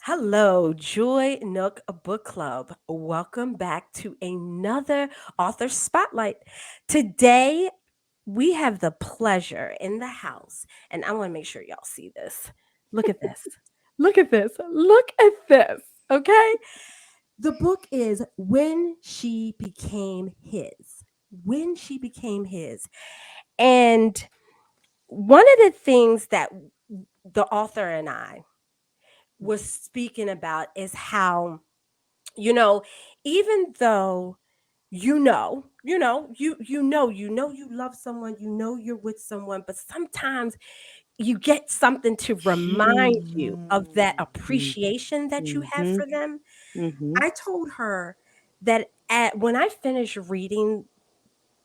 Hello, Joy Nook Book Club. Welcome back to another author spotlight. Today, we have the pleasure in the house, and I want to make sure y'all see this. Look at this. Look at this. Look at this. Okay. The book is When She Became His. When She Became His. And one of the things that the author and I was speaking about is how you know even though you love someone, you're with someone, but sometimes you get something to remind you of that Mhm. appreciation that you have Mhm. for them. Mhm. I told her that when I finished reading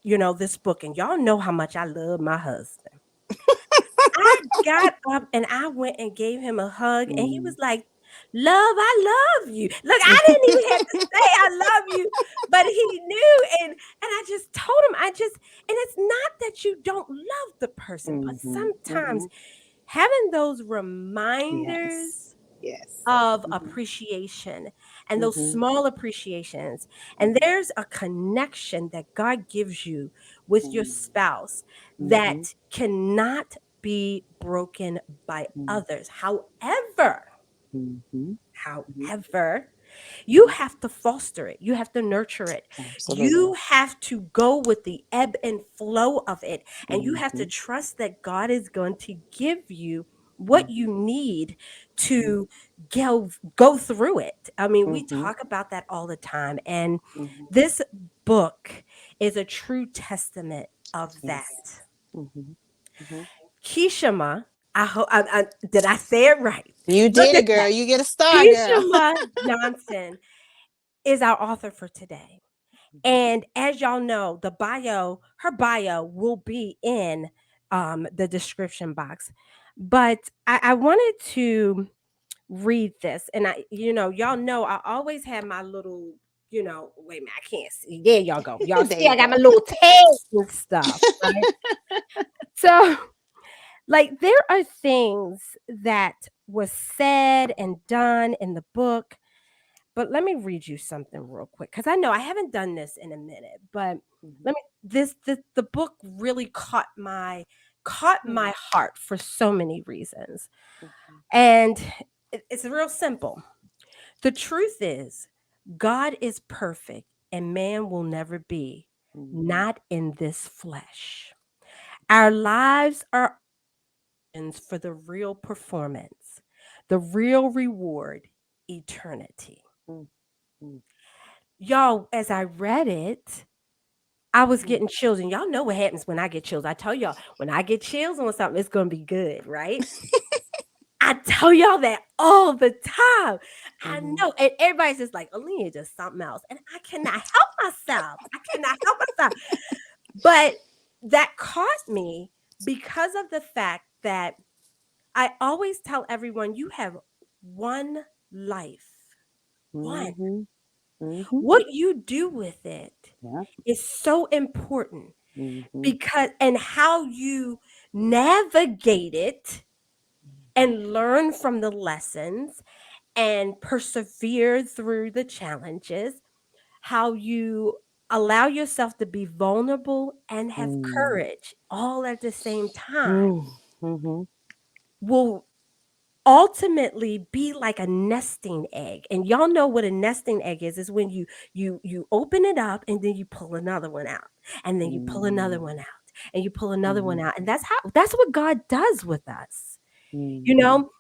this book, and y'all know how much I love my husband, I got up and I went and gave him a hug, and he was Mm. like, "Love, I love you." Look, I didn't even have to say I love you, but he knew, and I just told him, and it's not that you don't love the person, but Mhm. sometimes Mhm. having those Yes. reminders Yes. of Mhm. appreciation and those Mhm. small appreciations, and Mhm. there's a connection that God gives you with your Mm. spouse Mhm. that cannot be broken by Mm. others. Mhm. Mhm. However, you Mhm. have to foster it. You have to nurture it. Absolutely. You have to go with the ebb and flow of it. And you have to Mhm. trust that God is going to give you what Mhm. you need Mhm. to go through it. I mean, we Mhm. talk about that all the time. And Mhm. this book is a true testament of that. Yes. Mhm. Mhm. Keeshemah, I hope did I say it right? You Look did at it, girl. that. You get a star, girl. Keeshemah Johnson is our author for today. Mhm. And as y'all know, her bio will be in the description box. But I wanted to read this. And y'all know I always have my little, wait a minute, I can't see. There y'all go. Y'all There see you I got my go. little tag and stuff, right? So like there are things that was said and done in the book, but let me read you something real quick because I know I haven't done this in a minute. But Mhm. let me this the book really caught my Mhm. heart for so many reasons. Mhm. And it's real simple. The truth is, God is perfect and man will never be, Mhm. not in this flesh. Our lives are for the real performance, the real reward, eternity. Mhm. Mhm. Y'all, as I read it, I was Mhm. getting chills. And y'all know what happens when I get chills. I tell y'all, when I get chills on something, it's going to be good, right? I tell y'all that all the time. I Mhm. know. And everybody's just like, Aaliyah, just something else. And I cannot help myself. I cannot help myself. But that caught me because of the fact that I always tell everyone you have one life. One. Mhm. Mhm. What you do with it Yeah. is so important Mhm. because and how you navigate it Mhm. and learn from the lessons and persevere through the challenges, how you allow yourself to be vulnerable and have Mm. courage all at the same time Mm. Mhm. will ultimately be like a nesting egg. And y'all know what a nesting egg is when you open it up and then you pull another one out, and then you pull another Mm. one out, and you pull another one Mhm. out. And that's what God does with us. You Mhm. know,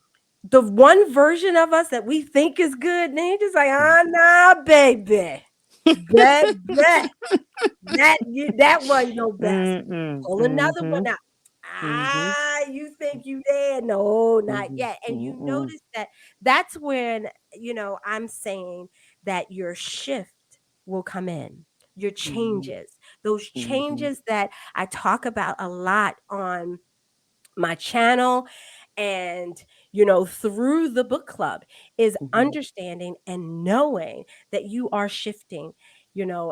the one version of us that we think is good, and then you're just like, ah, nah, baby. Baby. That wasn't no best. Mm-mm. Pull another one Mhm. out. Mhm. Ah, you think you there? No, not Mhm. yet. And you Mm-mm. notice that that's when, I'm saying that your shift will come in, your Mhm. changes, those Mhm. changes that I talk about a lot on my channel and through the book club is Mhm. understanding and knowing that you are shifting,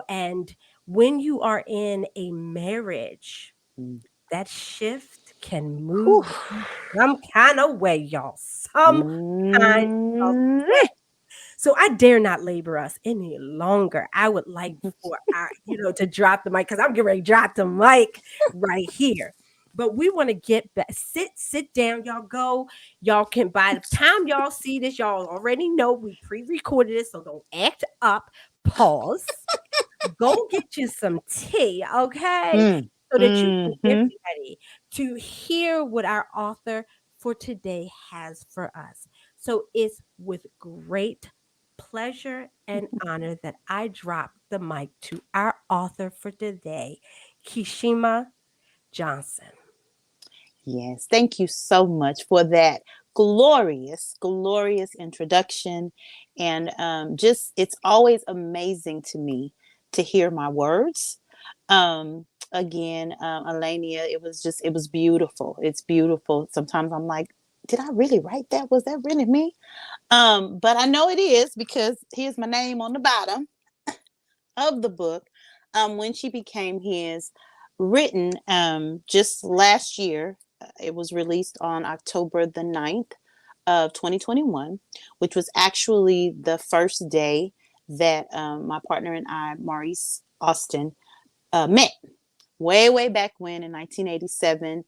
and when you are in a marriage, Mm. that shift can move Whew. you some kind of way, y'all. Some kind of Mm. way. So I dare not labor us any longer. I would like for our, to drop the mic because I'm getting ready to drop the mic right here. But we want to get back. Sit down, y'all. Go. Y'all can. By the time y'all see this, y'all already know we pre-recorded this, so don't act up. Pause. Go get you some tea, okay? Mm. So that you can get Mhm. ready to hear what our author for today has for us. So it's with great pleasure and honor that I drop the mic to our author for today, Keeshemah Johnson. Yes, thank you so much for that glorious, glorious introduction. And just, it's always amazing to me to hear my words. Again, Alania, it was beautiful. It's beautiful. Sometimes I'm like, did I really write that? Was that really me? But I know it is because here's my name on the bottom of the book. When she became his, written just last year. It was released on October the 9th of 2021, which was actually the first day that my partner and I, Maurice Austin, met way back when in 1987,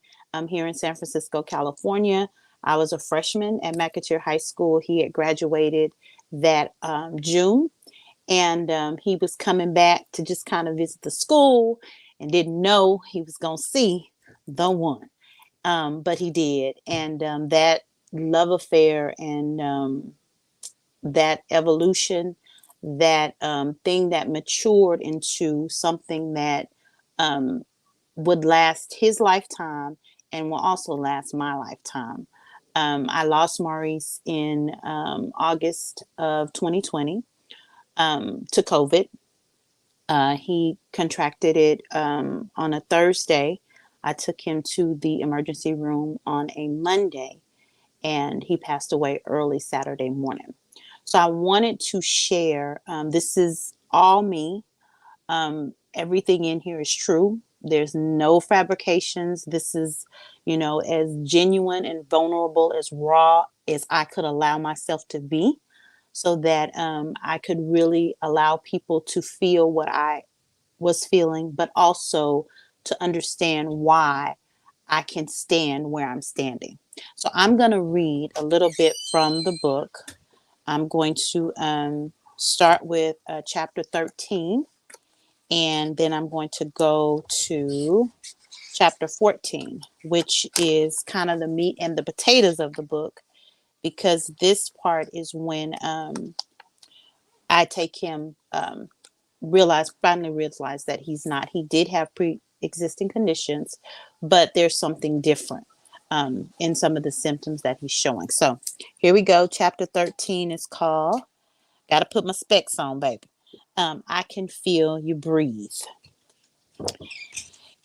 here in San Francisco, California. I was a freshman at McAteer High School. He had graduated that June, and he was coming back to just kind of visit the school and didn't know he was going to see the one. But he did. And that love affair and that evolution, that thing that matured into something that um, would last his lifetime and will also last my lifetime. I lost Maurice in August of 2020 to COVID. He contracted it on a Thursday. I took him to the emergency room on a Monday, and he passed away early Saturday morning. So I wanted to share. This is all me. Everything in here is true. There's no fabrications. This is, as genuine and vulnerable, as raw as I could allow myself to be, so that I could really allow people to feel what I was feeling, but also to understand why I can stand where I'm standing. So I'm going to read a little bit from the book. I'm going to start with chapter 13, and then I'm going to go to chapter 14, which is kind of the meat and the potatoes of the book, because this part is when I take him, finally realize that he did have pre-existing conditions, but there's something different in some of the symptoms that he's showing. So here we go. Chapter 13 is called, gotta put my specs on, baby. I can feel you breathe.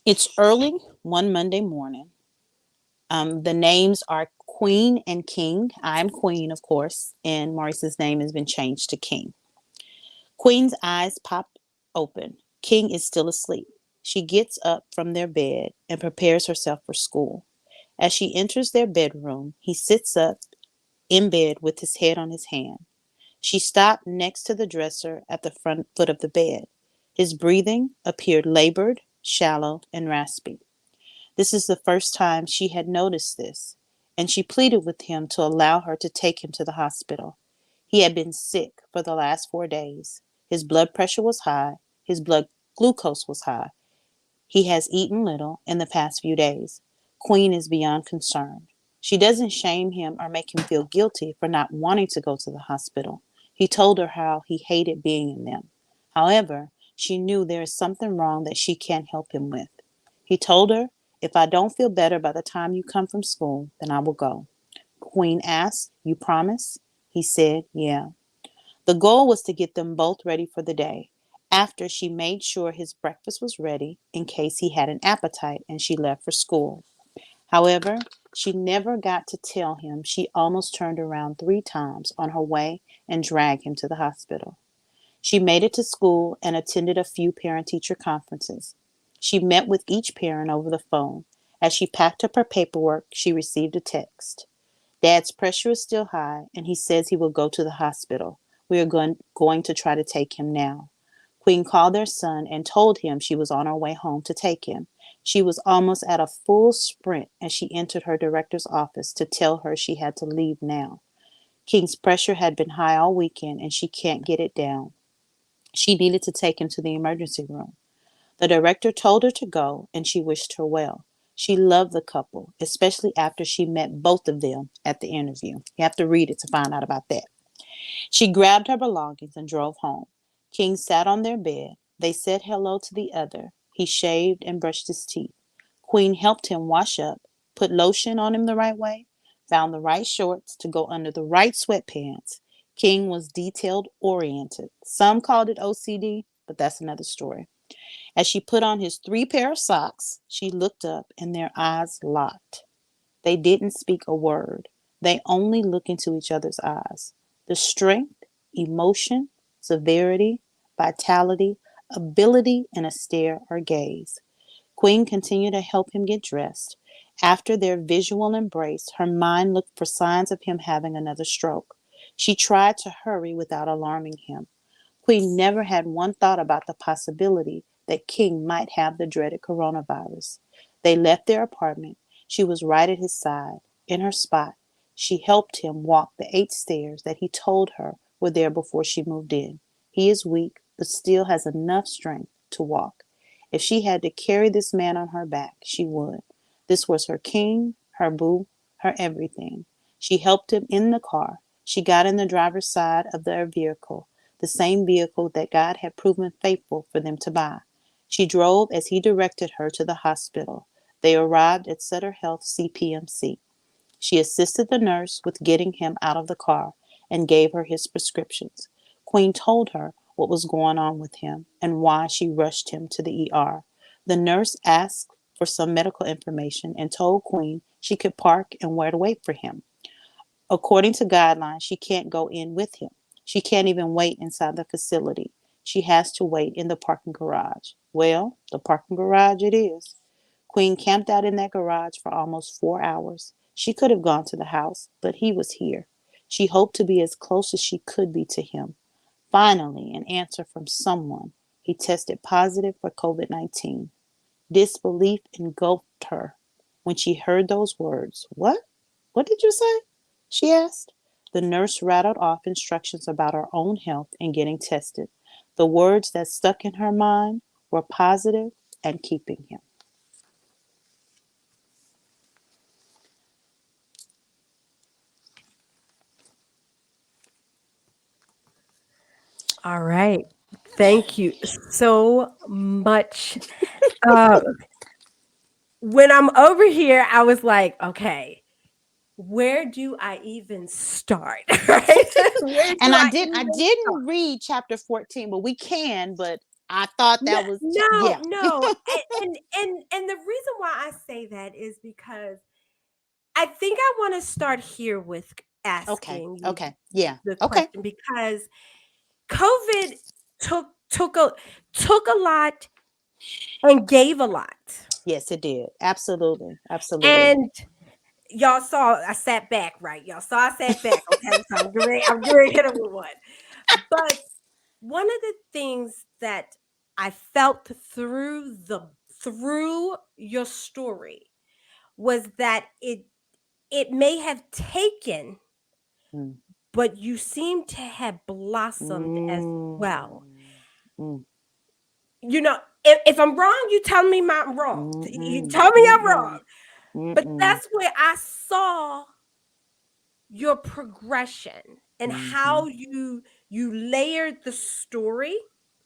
It's early one Monday morning. The names are Queen and King. I'm Queen, of course, and Maurice's name has been changed to King. Queen's eyes pop open. King is still asleep. She gets up from their bed and prepares herself for school. As she enters their bedroom, he sits up in bed with his head on his hand. She stopped next to the dresser at the front foot of the bed. His breathing appeared labored, shallow, and raspy. This is the first time she had noticed this, and she pleaded with him to allow her to take him to the hospital. He had been sick for the last 4 days. His blood pressure was high. His blood glucose was high. He has eaten little in the past few days. Queen is beyond concern. She doesn't shame him or make him feel guilty for not wanting to go to the hospital. He told her how he hated being in them. However, she knew there is something wrong that she can't help him with. He told her, "If I don't feel better by the time you come from school, then I will go." Queen asked, "You promise?" He said, "Yeah." The goal was to get them both ready for the day. After she made sure his breakfast was ready in case he had an appetite, and she left for school. However, she never got to tell him she almost turned around 3 times on her way and dragged him to the hospital. She made it to school and attended a few parent teacher conferences. She met with each parent over the phone. As she packed up her paperwork, she received a text. Dad's pressure is still high, and he says he will go to the hospital. We are going to try to take him now. Queen called their son and told him she was on her way home to take him. She was almost at a full sprint as she entered her director's office to tell her she had to leave now. King's pressure had been high all weekend, and she can't get it down. She needed to take him to the emergency room. The director told her to go, and she wished her well. She loved the couple, especially after she met both of them at the interview. You have to read it to find out about that. She grabbed her belongings and drove home. King sat on their bed. They said hello to the other. He shaved and brushed his teeth. Queen helped him wash up, put lotion on him the right way, found the right shorts to go under the right sweatpants. King was detailed oriented. Some called it OCD, but that's another story. As she put on his 3 pair of socks, she looked up and their eyes locked. They didn't speak a word. They only looked into each other's eyes. The strength, emotion, severity, vitality, ability in a stare or gaze. Queen continued to help him get dressed. After their visual embrace, her mind looked for signs of him having another stroke. She tried to hurry without alarming him. Queen never had one thought about the possibility that King might have the dreaded coronavirus. They left their apartment. She was right at his side, in her spot. She helped him walk the 8 stairs that he told her were there before she moved in. He is weak, but still has enough strength to walk. If she had to carry this man on her back, she would. This was her king, her boo, her everything. She helped him in the car. She got in the driver's side of their vehicle, the same vehicle that God had proven faithful for them to buy. She drove as he directed her to the hospital. They arrived at Sutter Health CPMC. She assisted the nurse with getting him out of the car and gave her his prescriptions. Queen told her what was going on with him and why she rushed him to the ER. The nurse asked for some medical information and told Queen she could park and where to wait for him. According to guidelines, she can't go in with him. She can't even wait inside the facility. She has to wait in the parking garage. Well, the parking garage it is. Queen camped out in that garage for almost 4 hours. She could have gone to the house, but he was here. She hoped to be as close as she could be to him. Finally, an answer from someone. He tested positive for COVID-19. Disbelief engulfed her when she heard those words. What? What did you say? She asked. The nurse rattled off instructions about her own health and getting tested. The words that stuck in her mind were positive and keeping him. All right. Thank you so much. Uh, when I'm over here, I was like, okay, where do I even start? Right? Where do And I I did I even start? didn't read chapter 14, but we can, but I thought No, that was no, yeah. no. And the reason why I say that is because I think I want to start here with Okay. asking you Okay. Yeah. the Okay. question because COVID took took a took a lot and gave a lot. Yes, it did. Absolutely. Absolutely. And y'all saw I sat back, right? Y'all saw I sat back, okay? So I'm going to hit him with one. But one of the things that I felt through your story was that it may have taken, Mm. but you seem to have blossomed as well. Mm. Mm. If I'm wrong, you tell me I'm wrong. You Mm-mm. tell me I'm Mm-mm. wrong. But Mm-mm. that's where I saw your progression and Mm-hmm. how you layered the story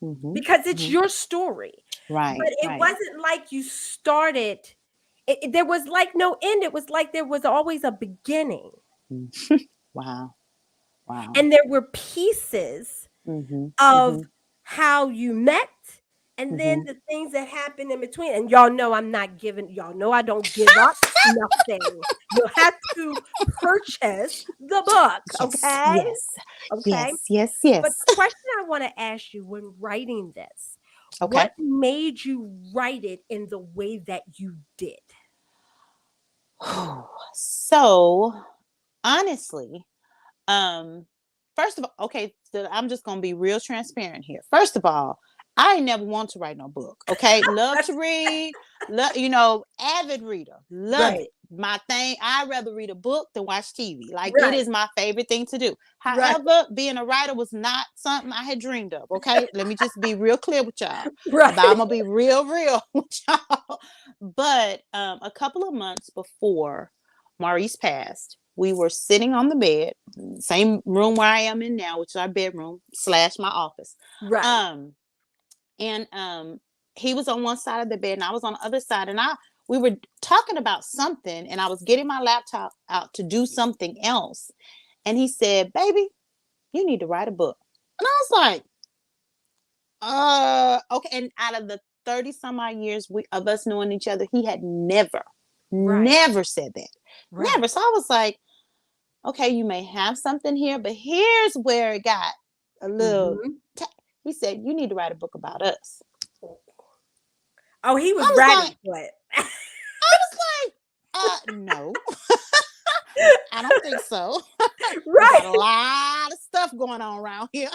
Mm-hmm. because it's Mm-hmm. your story. But Right. it Right. wasn't like you started there was like no end. It was like there was always a beginning. Mm. Wow. Wow. And there were pieces Mm-hmm. of Mm-hmm. how you met and then Mm-hmm. the things that happened in between. And y'all know I'm not giving, y'all know I don't give up nothing. You'll have to purchase the book, Yes. okay? Yes. Okay. Yes. Yes. But Yes. the question I want to ask you when writing this, Okay. what made you write it in the way that you did? So honestly, um, first of all, okay, so I'm just gonna be real transparent here. First of all, I ain't never want to write no book. Okay, love to read, avid reader, love Right. it. My thing, I'd rather read a book than watch TV. Like it Right. is my favorite thing to do. Right. However, being a writer was not something I had dreamed of. Okay, let me just be real clear with y'all. Right. But I'm gonna be real with y'all. But a couple of months before Maurice passed, we were sitting on the bed, same room where I am in now, which is our bedroom / my office. Right. Um, and he was on one side of the bed and I was on the other side, and we were talking about something, and I was getting my laptop out to do something else. And he said, "Baby, you need to write a book." And I was like, okay. And out of the 30 some odd years of us knowing each other, he had Right. never said that. Right. Never. So I was like, okay, you may have something here, but here's where it got a little. Mhm. T- he said, "You need to write a book about us." Oh, he was I was ready like, for it. no, I don't think so. We got a Right. lot of stuff going on around here.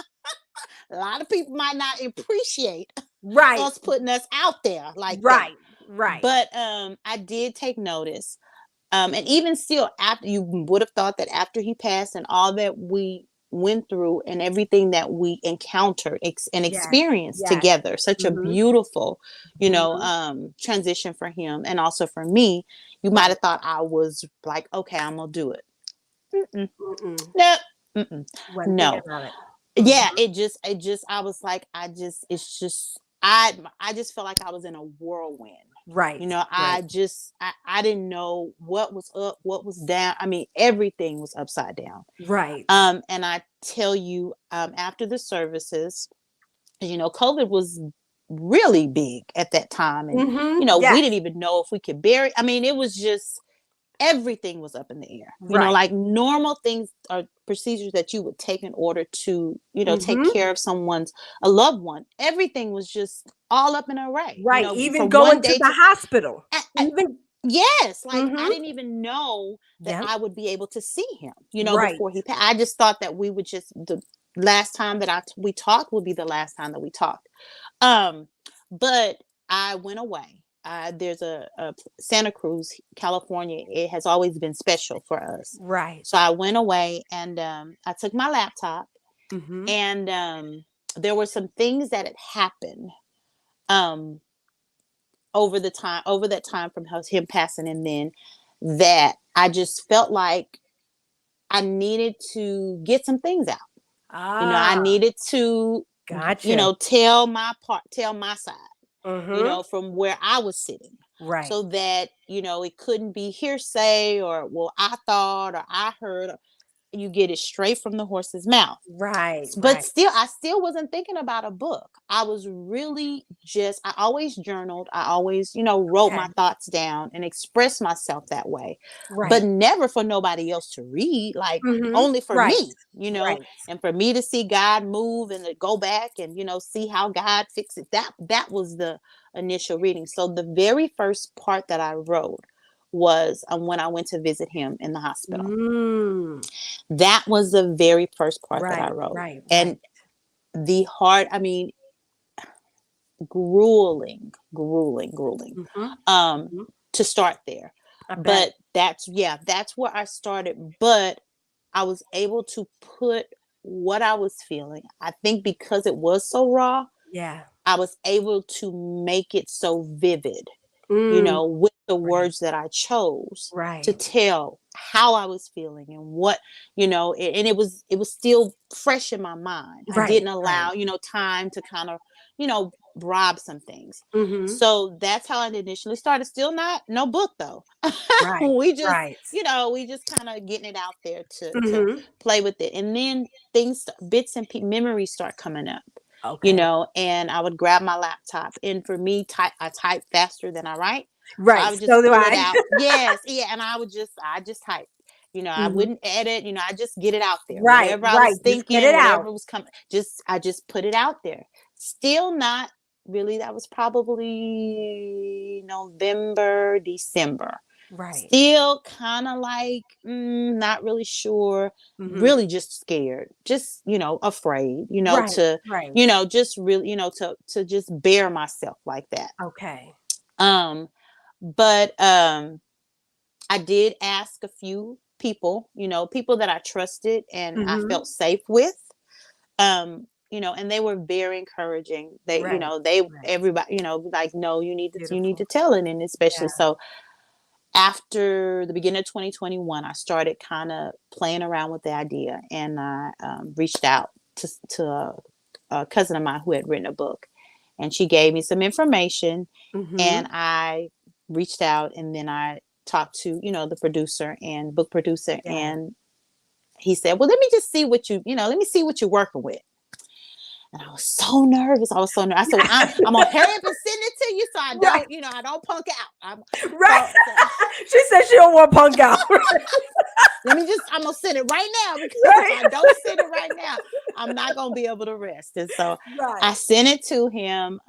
A lot of people might not appreciate Right. us putting us out there like that. Right. Right. But I did take notice. And even still, after, you would have thought that after he passed and all that we went through and everything that we encountered and Yes. experienced Yes. together, such a Mhm. beautiful, Mhm. transition for him and also for me. You might Right. have thought I was like, okay, I'm gonna do it. Mm-mm. Mm-mm. No, mm-mm. Wasn't thinking No. about it. Mhm. Yeah, it just, I was like, it's just, I just felt like I was in a whirlwind. Right. Right. I didn't know what was up, what was down. I mean, everything was upside down. Right. And I tell you, after the services, COVID was really big at that time, and Mhm. we Yes. didn't even know if we could bury. I mean, it was just, everything was up in the air. Right. Like normal things or procedures that you would take in order to, take Mhm. care of a loved one. Everything was just all up in array. Right. Even From one going to day the to, hospital. I, I, Even yes, like I Mhm. didn't even know that Yep. I would be able to see him. Right. Before he passed. I just thought that we would just the last time that we talked would be the last time that we talked. Um, but I went away. There's a Santa Cruz, California. It has always been special for us. Right. So I went away, and I took my laptop, Mhm. and there were some things that had happened um, over that time from him passing, and then that I just felt like I needed to get some things out. I Ah, needed to, gotcha. tell my side, Mhm. from where I was sitting, Right. so that, it couldn't be hearsay or, well, I thought or I heard. You get it straight from the horse's mouth. Right. But Right. still, I still wasn't thinking about a book. I was really just, I always journaled. I always, wrote Okay. my thoughts down and expressed myself that way, but Right. never for nobody else to read, like Mhm. only for Right. me, Right. and for me to see God move and to go back and, see how God fixes it. That was the initial reading. So the very first part that I wrote was when I went to visit him in the hospital. Mm. That was the very first part that I Right. wrote. Right. Right. And the hard, I mean, grueling, Mhm. um, Mhm. to start there. I bet. But that's where I started. But I was able to put what I was feeling. I think because it was so raw, Yeah. I was able to make it so vivid, Mm. with the Right. words that I chose to Right. tell how I was feeling and what, and it was still fresh in my mind. I Right. didn't Right. allow, time to kind of, rob some things. Mhm. So that's how it initially started. Still not no book though. Right. we just, Right. we just kind of getting it out there to Mhm. play with it. And then bits and memories start coming up, Okay. and I would grab my laptop. And for me, I type faster than I write. So I Right. would So just do pull it I. out. Yes, yeah. And I just type. I Mhm. wouldn't edit, I just get it out there. Right. Whatever I Right. was Just get it thinking, out. whatever was coming, I just put it out there. Still not really, that was probably November, December. Right. Still kind of like, not really sure, Mhm. really just scared, just, afraid, Right, to, right. just really, to just bear myself like that. Okay. Um, but I did ask a few people, people that I trusted and I Mhm. felt safe with. And they were very encouraging. Right, right. Everybody, like, no, you need to Beautiful. tell it. And especially Yeah. so after the beginning of 2021, I started kind of playing around with the idea, and I reached out to a cousin of mine who had written a book, and she gave me some information, and Mhm. I reached out, and then I talked to the producer and book producer, Yeah. and he said, "Well, let me just see let me see what you're working with." And I was so nervous. I was so nervous. I said, "Well, I'm gonna hurry up and send it to you, so I Right, don't, I don't punk out." right. So She said she don't want punk out. I'm gonna send it right now, because if Right, I don't send it right now, I'm not gonna be able to rest. And so I right. sent it to him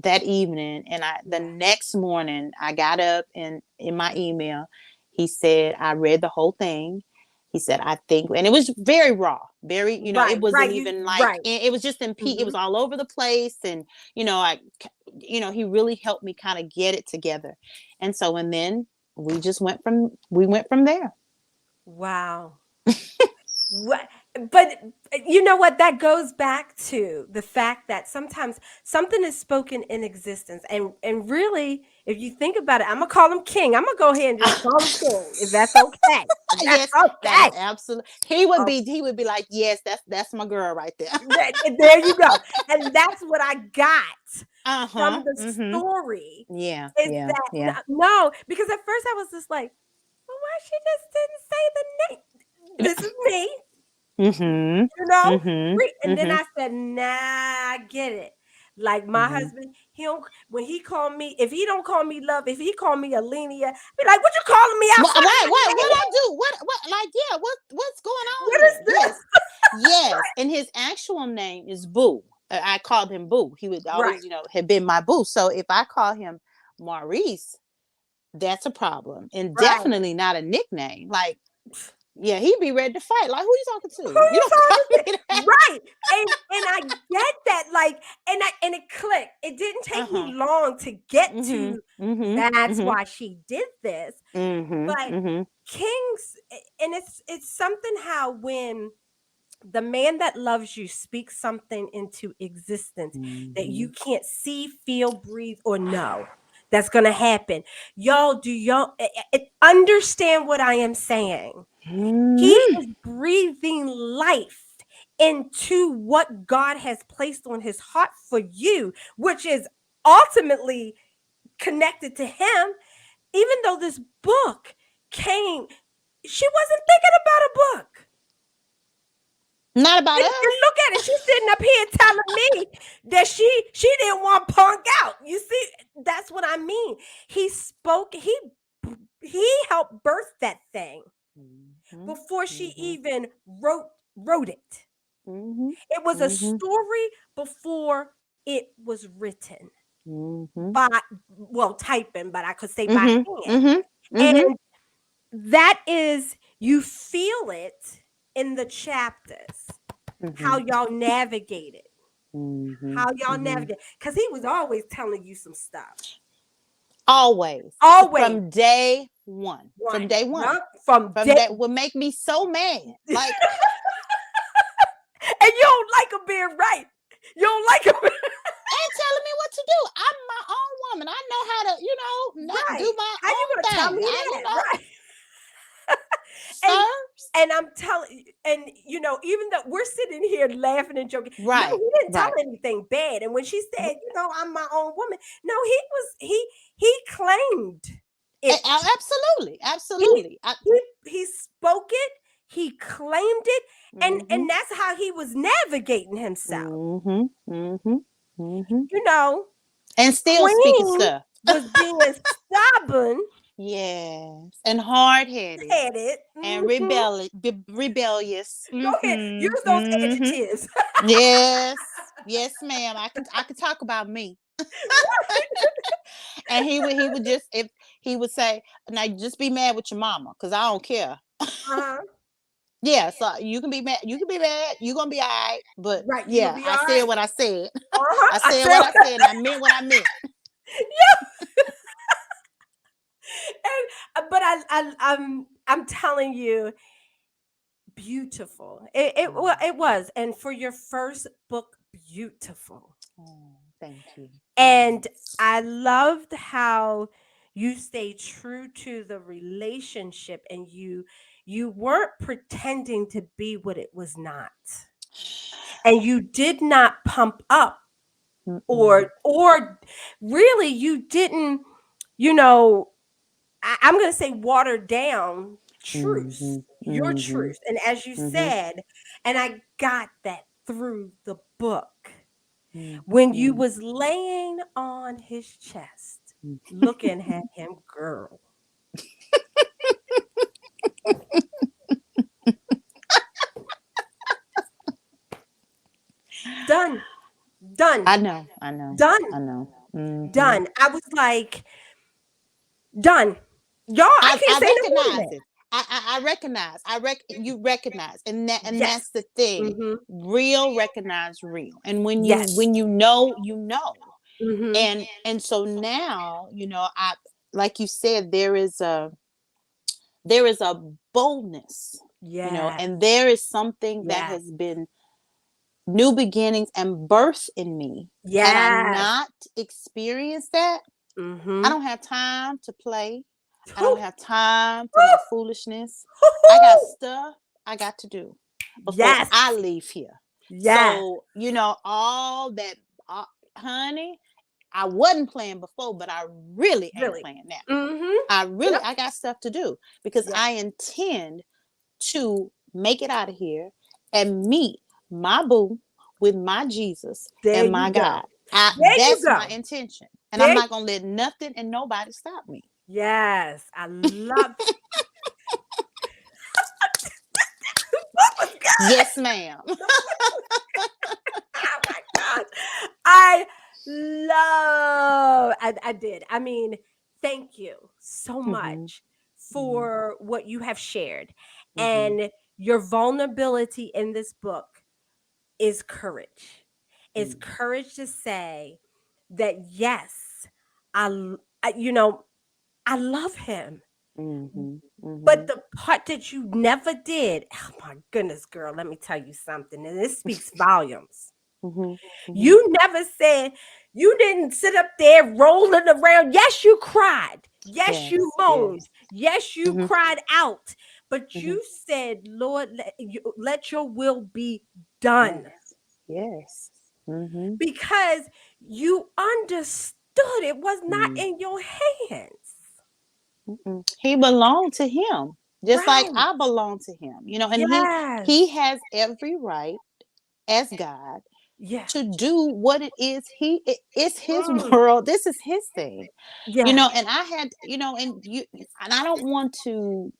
that evening, and the Yeah. next morning I got up, and in my email he said, I read the whole thing. He said, I think, and it was very raw, very, it Right, wasn't right, you even like, right. it was just it was Mhm. all over the place. And, I, he really helped me kind of get it together. And so, and then we went from there. Wow. What but you know what? That goes back to the fact that sometimes something is spoken in existence, and really, if you think about it, Imma call him king. Imma go ahead and just call him king, if that's okay. If that's Yes, that is okay. absolutely. He would Oh, be. He would be like, yes, that's my girl right there. there you go. And that's what I got Uh huh. from the Mm-hmm. story, Yeah. is Yeah. that Yeah. no, because at first I was just like, "Well, why she just didn't say the name? This is me." Mm-hmm. You know? Mm-hmm. And then Mm-hmm. I said, "Nah, I get it." Like my Mm-hmm. husband, he don't when he call me, if he don't call me love, if he call me Alenia, be like, "What you calling me What? outside What? my What name? I do? What? Like, yeah. What's going on What is here? this?" Yes. Yes. And his actual name is Boo. I called him Boo. He would Right, always, had been my boo. So if I call him Maurice, that's a problem, and right. definitely not a nickname. Like, yeah, he'd be ready to fight. Like, who you talking Who to? You you don't call talking to? me that. Right. And I get that, like, and it clicked. It didn't Uh take me huh. long to get Mhm. to Mhm. that's Mhm. why she did this. Mhm. But Mhm. kings, and it's something how when the man that loves you speaks something into existence that you Mhm. can't see, feel, breathe, or know that's going to happen. Y'all, do y'all understand what I am saying? He Mhm. is breathing life into what God has placed on his heart for you, which is ultimately connected to him. Even though this book came, she wasn't thinking about a book. Not about And us. look at it. She's sitting up here telling me that she didn't want Punk out. You see, that's what I mean. He spoke. He helped birth that thing Mhm. before she Mhm. even wrote it. Mhm. It was a Mhm. story before it was written Mhm. by, well, typing, but I could say by Mhm. hand. Mhm. Mhm. And that is, you feel it in the chapters, how Mhm. y'all navigate it. Mhm. How y'all Mhm. navigate, because he was always telling you some stuff. Always, Always. from day one. From One. day one. Yup. From From day that would make me so mad. Like, and you don't like him being right. You don't like him. ain't telling me what to do. I'm my own woman. I know how to, not do Right. my How you own gonna tell thing. me I, that? Right. And sir. I'm telling, and even though we're sitting here laughing and joking, no, Right, he didn't tell right. her anything bad. And when she said, I'm my own woman, no, he claimed it. Absolutely, He absolutely. he spoke it, he claimed it, Mm-hmm, and that's how he was navigating himself. mm-hmm, mm-hmm, mm-hmm. You know, And still speaking Queen stuff. was being stubborn Yes, and hard headed headed. and Mhm. rebellious. Go ahead, Mm-hmm, use those mm-hmm. adjectives. Yes, yes, ma'am. I can talk about me. And he would just, he would say, "Now just be mad with your mama, cause I don't care." Uh-huh. Yeah, so you can be mad. You can be mad. You're gonna be all right. But Right. You gonna yeah, be all I said right. what I said. Uh-huh. I I said what I said said, and I meant what I meant. but I'm telling you, beautiful. It was. And for your first book, beautiful. Oh, thank you. Thank you. And I loved how you stayed true to the relationship, and you weren't pretending to be what it was not. And you did not pump up, Mm-mm. or really you didn't, you know, I'm going to say water down truth, Mhm. your Mhm. truth. And as you Mhm. said, and I got that through the book, Mm. when you Mm. was laying on his chest, Mm. looking at him, girl, done, done, I know. I know. I done, know. Mhm. done. I was like, done. Y'all, I can't I say no more than recognize that. it. I recognize. You recognize, and Yes. that's the thing. Mm-hmm. Real recognize real, and Yes. when you know, you know. Mm-hmm. And so now, I, like you said, there is a boldness, Yes. and there is something that Yes. has been new beginnings and birth in me. Had I Yes. not experienced that, I Mm-hmm. don't have time to play. I don't Whew, have time for no whew, foolishness. I got whew. stuff I got to do before Yes. I leave here. Yes. So, all that, uh, honey, I wasn't playing before, but I really ain't Really. playing now. Mm-hmm. Yep. I got stuff to do because Yep. I intend to make it out of here and meet my boo with my Jesus There and you my go. God. There you That's my go. intention. And I'm There. not going to let nothing and nobody stop me. Yes. I love. What was good? Yes, ma'am. Oh my God. I I did. I mean, thank you so Mm-hmm. much Mm-hmm. for what you have shared. Mm-hmm. And your vulnerability in this book is courage. It's courage to say that, yes, I love him. Mm-hmm. But Mm-hmm. the part that you never did, oh my goodness, girl, let me tell you something. And this speaks volumes. Mm-hmm. Mm-hmm. You never said, you didn't sit up there rolling around. Yes, you cried. Yes, you Yes. moaned. Yes. Yes, you Mm-hmm. cried out. But Mm-hmm. you said, Lord, let your will be done, Yes. Yes. Mm-hmm. because you understood it was not Mm. in your hands. Mm-mm. He belonged to him, just like Right. I belong to him. And Yes. he has every right as God Yeah. to do what it is. It's his Mm. world. This is his thing. Yeah. And I had, and I don't want to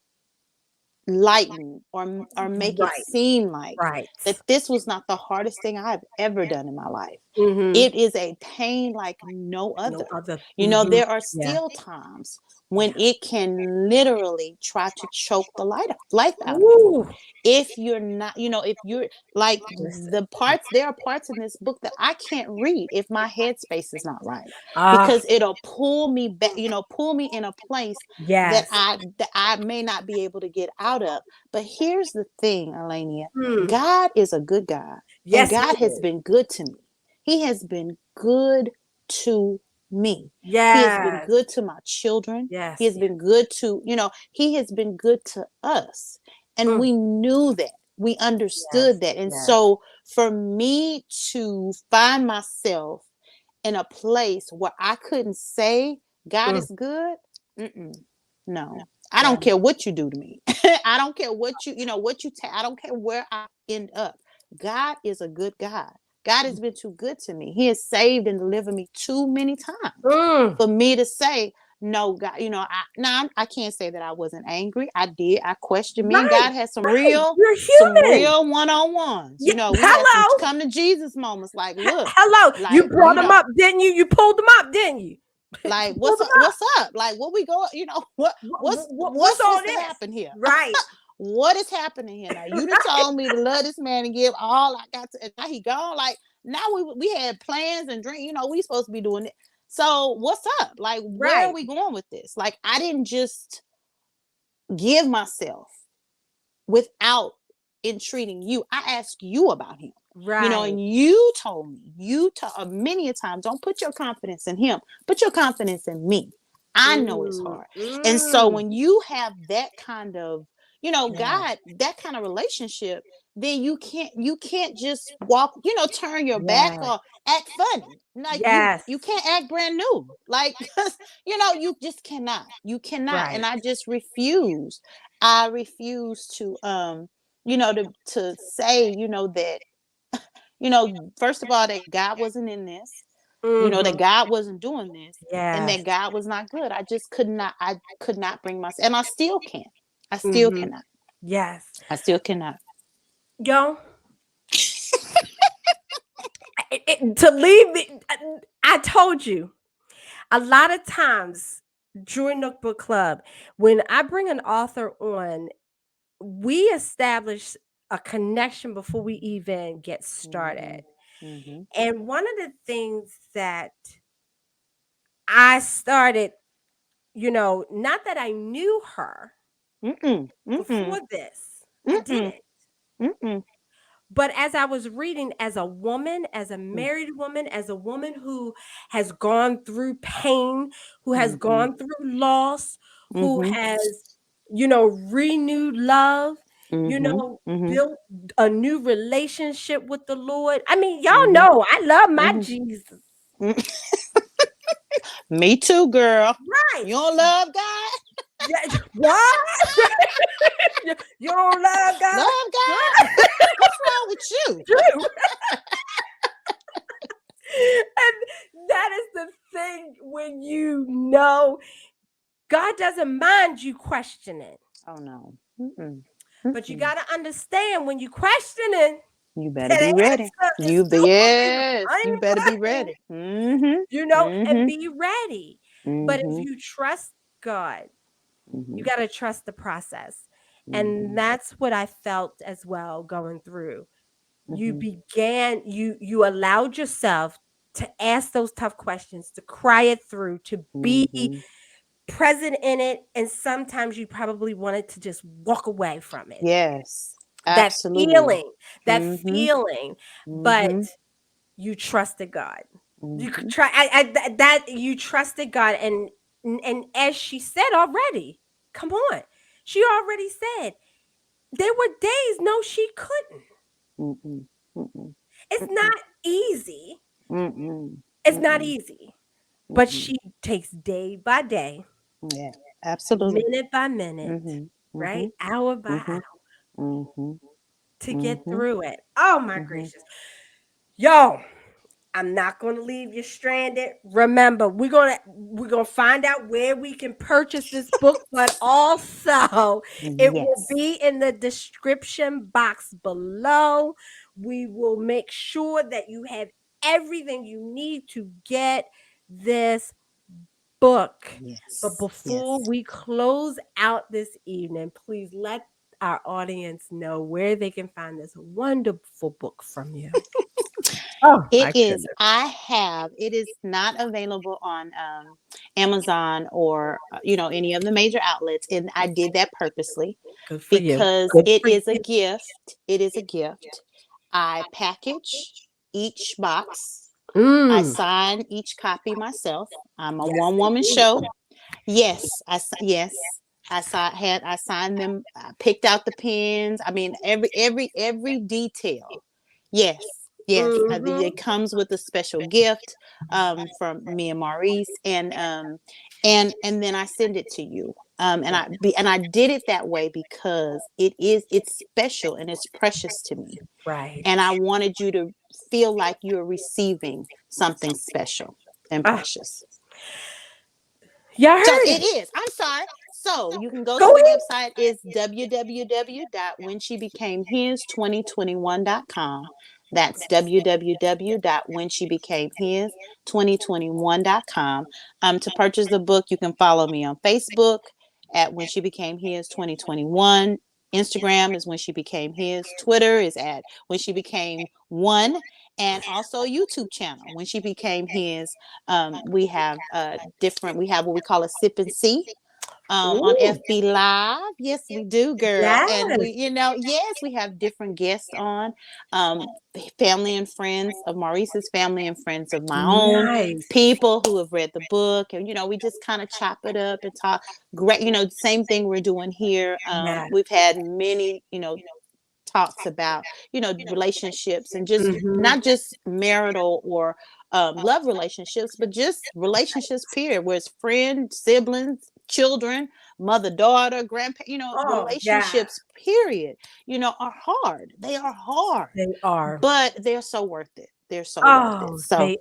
lighten or make it Right. seem like Right. that this was not the hardest thing I've ever done in my life. Mm-hmm. It is a pain like no No other. other. Mm-hmm. There are Yeah. still times when Yeah. it can literally try to choke the life out of you. Ooh. If you're not, if you're like Listen. there are parts in this book that I can't read if my headspace is not right, Ah, because it'll pull me back, pull me in a place yes. that I may not be able to get out of. But here's the thing, Alania, Hmm. God is a good God, and Yes, he God has is. been good to me. He has been good to me. He has been Yes. good to my children. He Yes. has Yes. been good to, he has been good to us. And Mm. we knew that. We Yes. understood that. And Yes. so for me to find myself in a place where I couldn't say God Mm. is good, mm-mm, no. I Yeah. don't care what you do to me. I don't care what what you take. I don't care where I end up. God is a good God. God has been too good to me. He has saved and delivered me too many times Mm. for me to say, no, God, I can't say that I wasn't angry. I did. I questioned me, and Right. God had Right. You're human. one-on-ones. Yeah. We had some Hello. come to Jesus moments like, look, Hello. You like, brought them up, didn't you? You pulled them up, didn't you? Like, Pull them up. what's up? Like, what we going, What's what's all supposed to this? happen here? Right. What is happening here now? You done told me to love this man and give all I got to, and now he gone. Like, now we had plans and drink, we supposed to be doing it. So what's up? Like, where are Right. we going with this? Like, I didn't just give myself without entreating you. I asked you about him. Right. And you told me, many a times, don't put your confidence in him, put your confidence in me. I know it's Mm, hard. And so mm. when you have that kind of, Yes. God, that kind of relationship, then you can't just walk, turn your back Yes. or act funny. Like, Yes. you can't act brand new. Like, cause you just cannot. You cannot. And Right. I just refuse. I refuse to say, that, first of all, that God wasn't in this, that Mhm. God wasn't doing this, and Yes. that God was not good. I could not bring myself, and I still can't. I still Mhm. cannot. Yes. I still cannot. Yo, to leave me, I told you a lot of times during Nook Book Club, when I bring an author on, we establish a connection before we even get started. Mhm. Mhm. And one of the things that I started, not that I knew her Mm-mm. Mm-mm. before this, I Mm-mm. didn't. Mm-mm. But as I was reading, as a woman, as a Mm. married woman, as a woman who has gone through pain, who has Mhm. gone through loss, who Mhm. has, renewed love, Mhm. Mhm. built a new relationship with the Lord. I mean, y'all Mhm. know I love my Mhm. Jesus. Mm. Me too, girl. Right. You don't love God? Yeah, what? You don't love Love God? God? What's wrong with you? True. And that is the thing when God doesn't mind you questioning, Oh no. Mm-mm. but you Mm-mm. got to understand when you questioning, You better that be ready. answer is You be still going to be the yes. You better be same thing, ready. Mm-hmm. and Mm-hmm. be ready. But if Mm-hmm. you trust God, you Mm-hmm. got to trust the process. And Mm-hmm. that's what I felt as well going through. Mm-hmm. You allowed yourself to ask those tough questions, to cry it through, to be Mm-hmm. present in it, and sometimes you probably wanted to just walk away from it. Yes. That Absolutely. feeling, that Mm-hmm. feeling, but Mm-hmm. you trusted God. You could Mm-hmm. try that you trusted God, and as she said already, come on, she already said there were days no she couldn't. Mm-mm. Mm-mm. It's Mm-mm. not easy. Mm-mm. It's not Mm-mm. easy, but Mm-mm. she takes day by day, Yeah. Absolutely. minute by minute, Mm-hmm. Mm-hmm. right? Hour by Mm-hmm. hour Mm-hmm. to get Mm-hmm. through it. Oh my Mm-hmm. gracious. Yo, I'm not going to leave you stranded. Remember, we're going to find out where we can purchase this book, but also it will Yes. be in the description box below. We will make sure that you have everything you need to get this book. But Yes. before Yes. we close out this evening, please let our audience know where they can find this wonderful book from you. Oh It my is. goodness. It is not available on Amazon or any of the major outlets, and I did that purposely Good for you. because Good it for is a you. gift. It is a gift. I package each box. I Mm. sign each copy myself. I'm a Yes, one woman indeed. show. Yes, yes. I signed them. I picked out the pens. I mean, every detail. Yes, yes. Mhm. It comes with a special gift from me and Maurice, and then I send it to you. And I did it that way because it's special and it's precious to me, Right. and I wanted you to feel like you're receiving something special and Ah, precious. y'all So heard it it. is. I'm sorry. So you can go Go to the ahead. website. It's www.whenshebecamehis2021.com. That's www.whenshebecamehis2021.com. To purchase the book, you can follow me on Facebook at When She Became His 2021. Instagram is When She Became His. Twitter is at When She Became One. And also a YouTube channel, When She Became His. We have different, we have what we call a sip and see on Ooh, FB Live. Yes, we do, girl. And yes. we, yes, we have different guests on, um, family and friends of Maurice's family and friends of my own, Nice. people who have read the book. And, we just kind of chop it up and talk. Great, same thing we're doing here. Yeah. We've had many, talks about relationships, and just Mhm. not just marital or love relationships, but just relationships period, where it's friends, siblings, children, mother daughter, grandpa, Oh, yeah. relationships period, are hard. They are hard, They are. but they're so worth it. They're so worth it. Oh, So they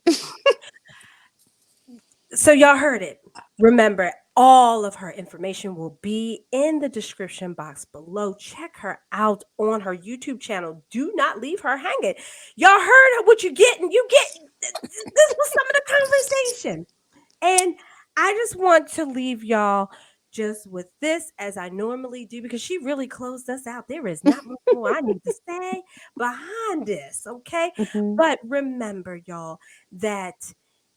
So y'all heard it. Remember, all of her information will be in the description box below. Check her out on her YouTube channel. Do not leave her hanging. Y'all heard what you getting. You get this was some of the conversation. And I just want to leave y'all just with this as I normally do because she really closed us out. There is not much more I need to say behind this, okay? mhm. But remember, y'all, that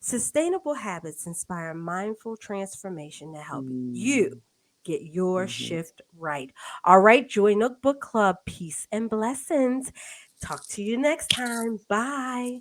sustainable habits inspire mindful transformation to help you Mm, get your mhm. shift right. All right, Joy Nook Book Club, peace and blessings. Talk to you next time. Bye.